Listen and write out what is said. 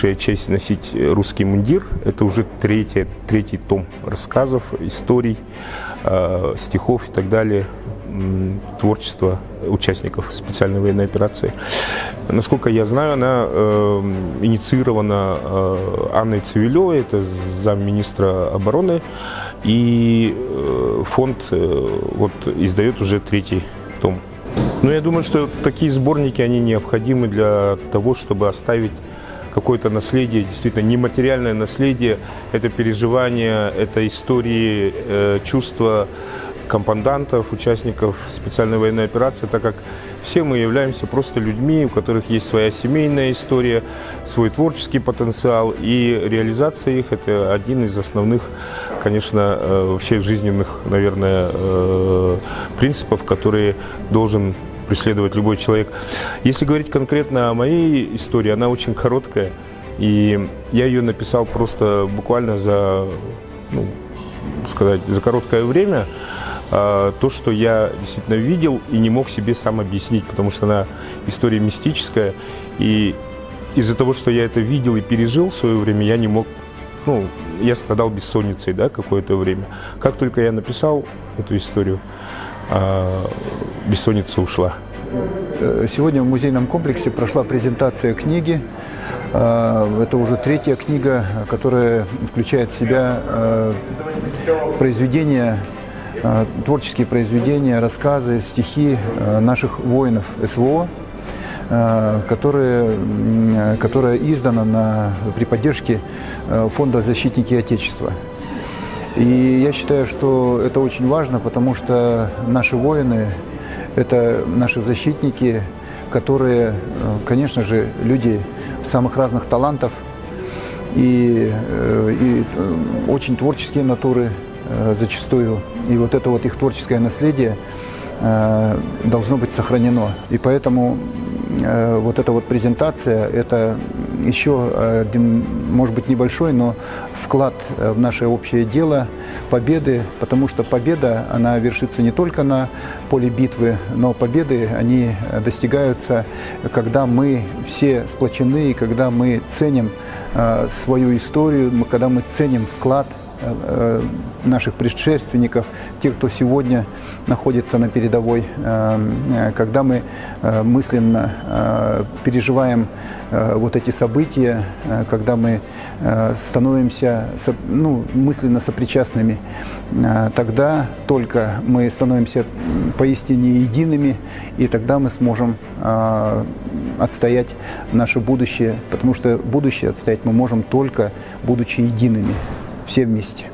высшая честь носить русский мундир. Это уже третий том рассказов, историй, стихов и так далее, творчества участников специальной военной операции. Насколько я знаю, она инициирована Анной Цивилевой, это замминистра обороны, и фонд вот издает уже третий том. Но я думаю, что такие сборники, они необходимы для того, чтобы оставить какое-то наследие, действительно нематериальное наследие, это переживания, это истории, чувства комбатантов, участников специальной военной операции, так как все мы являемся просто людьми, у которых есть своя семейная история, свой творческий потенциал, и реализация их – это один из основных, конечно, вообще жизненных, наверное, принципов, которые должен преследовать любой человек. Если говорить конкретно о моей истории, она очень короткая, и я ее написал просто буквально за, за короткое время. То, что я действительно видел и не мог себе сам объяснить, потому что она история мистическая, и из-за того, что я это видел и пережил в свое время, я не мог, я страдал бессонницей, да, какое-то время. Как только я написал эту историю, бессонница ушла. Сегодня в музейном комплексе прошла презентация книги. Это уже третья книга, которая включает в себя произведения, творческие произведения, рассказы, стихи наших воинов СВО, которая издана при поддержке фонда «Защитники Отечества». И я считаю, что это очень важно, потому что наши воины – это наши защитники, которые, конечно же, люди самых разных талантов и очень творческие натуры зачастую. И вот это вот их творческое наследие должно быть сохранено. И поэтому вот эта вот презентация – это еще один, может быть, небольшой, но вклад в наше общее дело победы, потому что победа, она вершится не только на поле битвы, но победы, они достигаются, когда мы все сплочены, когда мы ценим свою историю, когда мы ценим вклад наших предшественников, тех, кто сегодня находится на передовой, когда мы мысленно переживаем вот эти события, когда мы становимся мысленно сопричастными, тогда только мы становимся поистине едиными, и тогда мы сможем отстоять наше будущее, потому что будущее отстоять мы можем только будучи едиными. Все вместе.